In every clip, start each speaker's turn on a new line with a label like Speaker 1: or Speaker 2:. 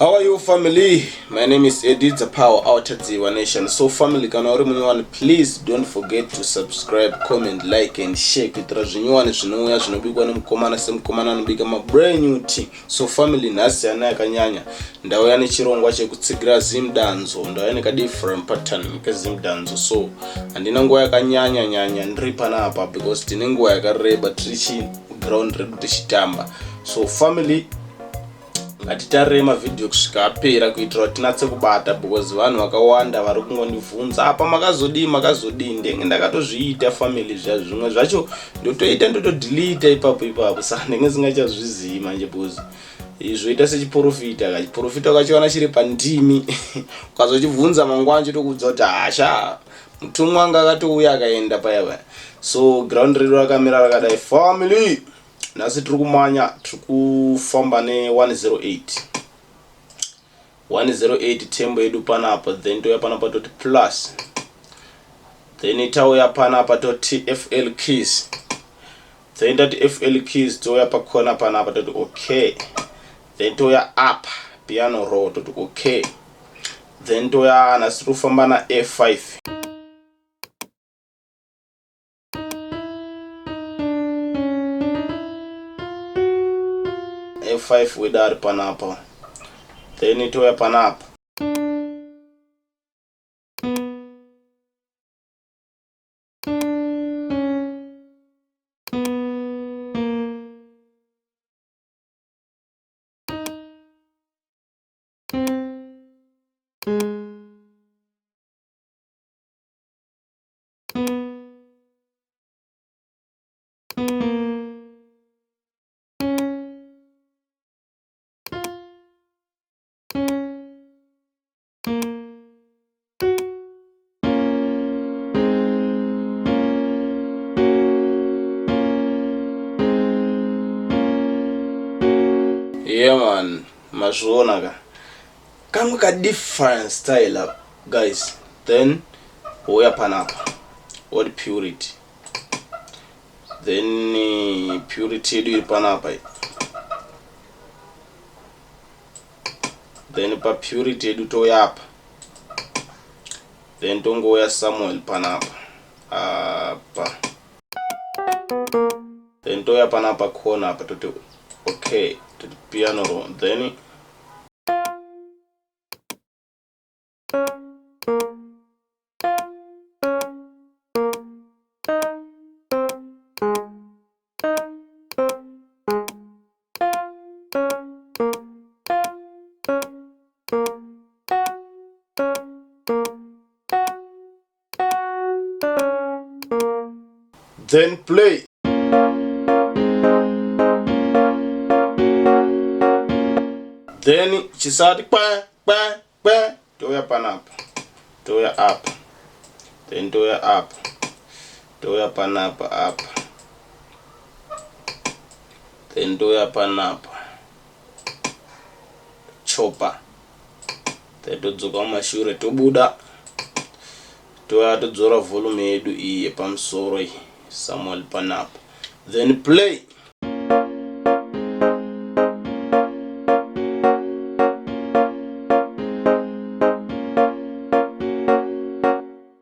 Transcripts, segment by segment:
Speaker 1: How are you, family? My name is Eddie, the power out at the One Nation. So family, can I please don't forget to subscribe, comment, like and share. My brand new team. So family, nasi anayakanyanya ndawe yani chirongwa chekutsigira zimdanzo ndawe yani ka different pattern ka zimdanzo. So andina nguwa yakanyanya nyanya ndiri panapa because tine nguwa yakareba trichi ground redu tichitamba. So family, ngatitarire video kusvika apera kuitira kuti tinatse kubata because vanhu vakawanda vari kungondibvunza apa makazodii ndenge ndakatozviita family zvimwe zvacho ndotoita ndotodelete ipapo saka ndenge singachazvizivi manje because zvoita sechiprofita kachiprofita ukachiwana chiri pandimi ukazochibvunza mangwana chitokuudza kuti hasha mutumwa wanga akatouya akaenda paya. So ground redu rakamira rakadai family. Nasi tiri kumanya tiri kufamba ne108 tembo yedu panapa, then toya panapa toti plus, then tauya panapa toti FL keys, then toti FL keys toya pakona panapa toti okay, then toya up piano roll toti okay, then toya nasi tiri kufamba na A5. A5 wedari panapa, then itoya panapa, yeah man, mazvoona kamwe ka different style guys. Then oya panapa what purity, then purity yedu iri panapa, then pa purity yedu toya apa, then tongoya Samuel panapa apa, then toya panapa corner apa toti okay to the piano roll, then play. Then chisati pa toya panapa, toya up, then toya up, toya panapa up, then toya panapa chopper, then todzoka mashure tobuda toya todzora volume yedu iyi pamusoro Samuel panapa, then play.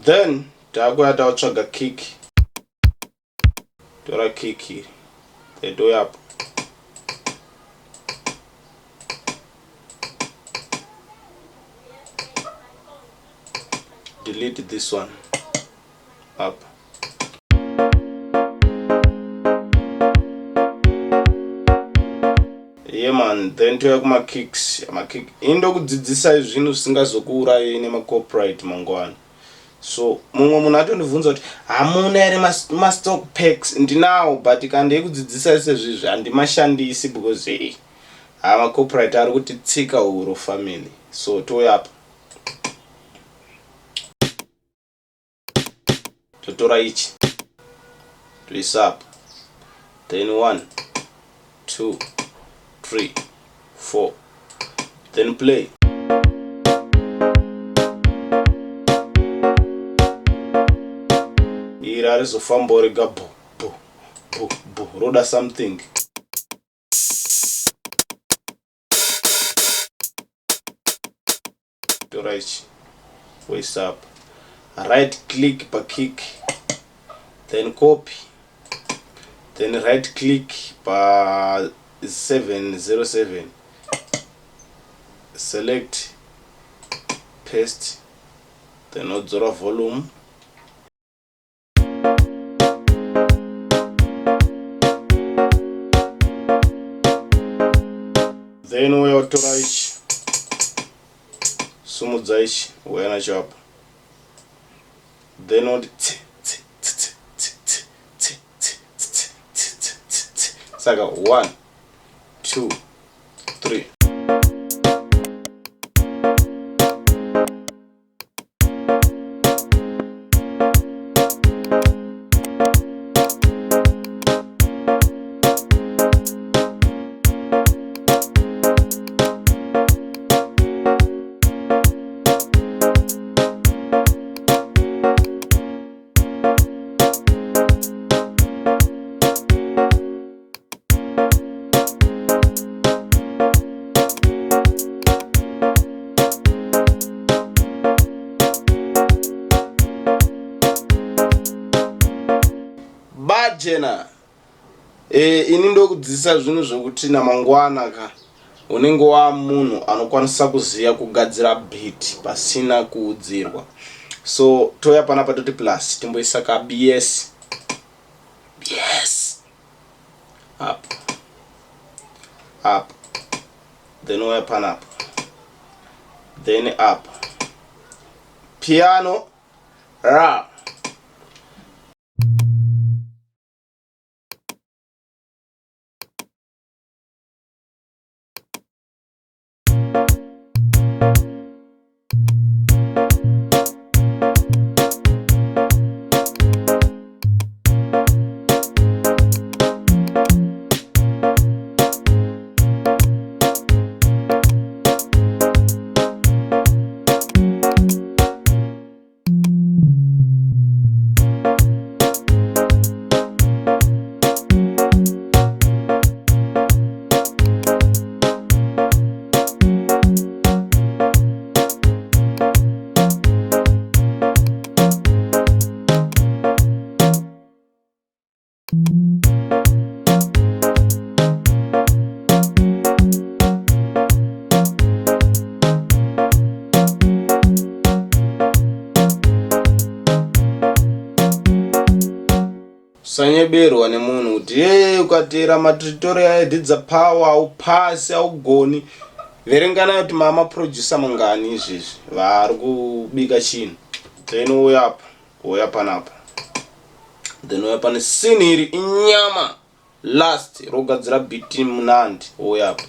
Speaker 1: Then takuya taotsvaga kick, tora kick here, then toya up, delete this one up. Yeah man, then toya kuma kicks, kick indo kudzidzisa zvinhu zvisingazokuurayai nemacopyright mangwana. So mumwe munhu atondibvunza kuti hamuna ere mastock packs? Ndinawo but kandei kudzidzisa izvezvi handimashandisi because macopyright ari kutitsika uro family. So toya apa totora ichi toisa apa, then 1 2 3 4, then play. Ira rizofamba urega bo roda something. to right waist up, right click pa kick, then copy, then right click pa 707, select, paste, then odzora volume, then uya utora ichi sumudza ichi uya nacho apa, then oti saka 1 2 3. Bajena ini ndokudzidzisa zvinhu zvokuti namangwana ka unenge wa munhu anokwanisa kuziya kugadzira beat pasina kuudzirwa. So toya panapa toti plus timboisa ka bs up up, then oya panapa, then up, piano ra. Sanyeberwa nemunhu kuti ukatera matutorial edza power upasi augoni verengana kuti mama producer mangani izvezvi vari kubika chinhu. Then uya panapa, then uya pane scene iri inyama last rogadzira beat munandi uya apa,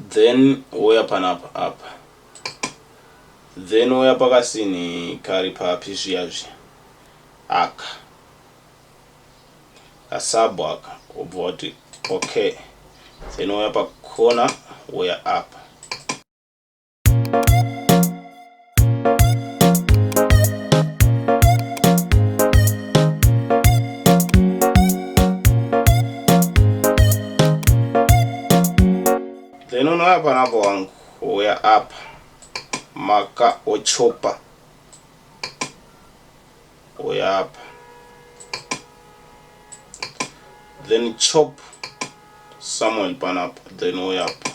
Speaker 1: then uya panapa apa, then uya pakasini kari papi zviyazvi aka asabu aka obva wati okay, then uya pakona uya apa, then unoya panapa wangu uya apa maka ochopa uya apa, then chop somewhere panapa, then uya apa.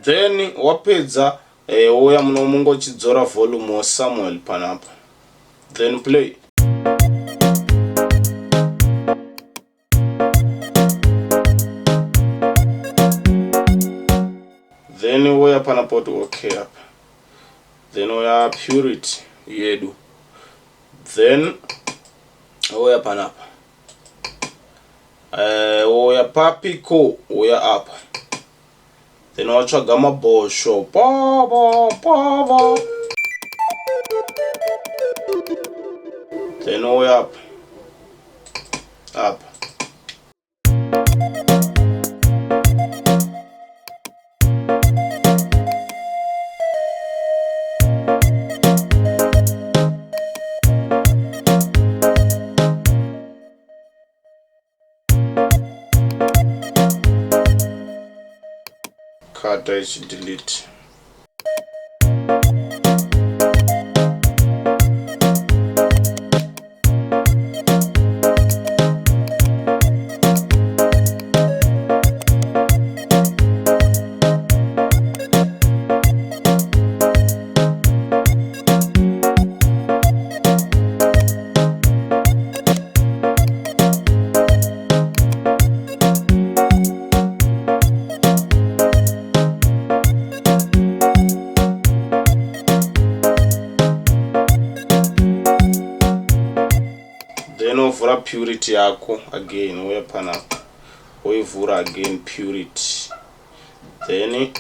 Speaker 1: Then wapedza uya munomungo chidzora volume wa Samuel panapa, then play. Then uya panapa kuti okay apa, then uya purity yedu, then uya panapa, woya papiko woya apa, then watsvaga mabhosvo pava, then woya apa. Kata ichi delete. Then ovhura purity yako again, woya panapa woivhura again purity, then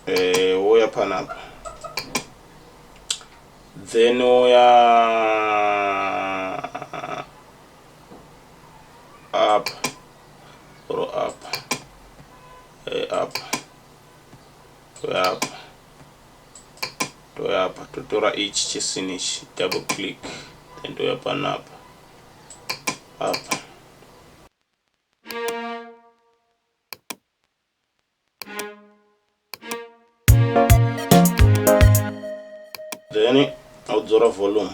Speaker 1: woya panapa, then woya up or up, up, woya apa totora each chisinish, double click, then woya panapa up. Then audzora volume.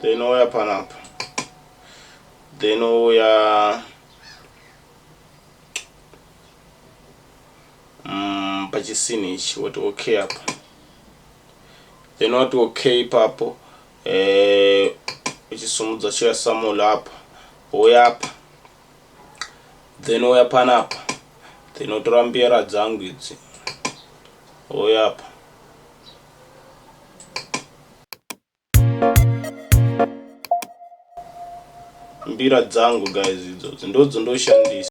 Speaker 1: Then woya panapa, then woya pachisinichi woti okay apa, then wati okay papo uchisumudza choya samula apa woya apa, then woya panapa, then wotora mbira dzangu idzi woya apa. Mbira dzangu guys idzodzo ndodzo ndoshandisa.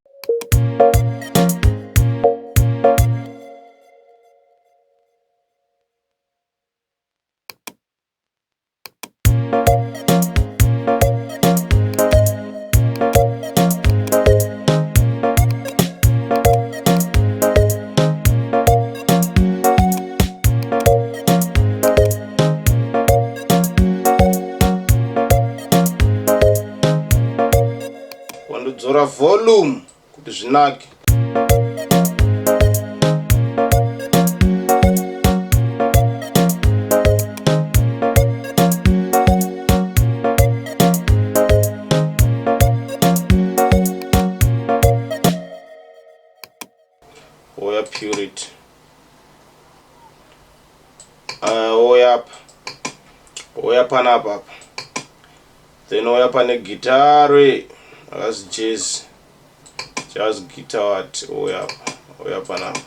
Speaker 1: Wandodzora volume kuti zvinake. Woya purity, woya panapa, then woya pane gitare as jazz, jazz guitar what woya panapa.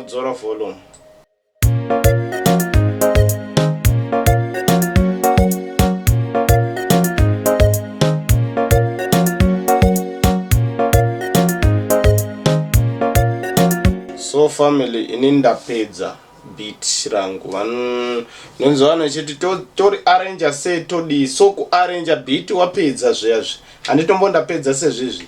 Speaker 1: Zora volume. So family inindapedza beat rangu nonzi vanochiti tori arranger sei todi so kuarranger beat wapedza zviyazvi handitombondapedza sezvizvi.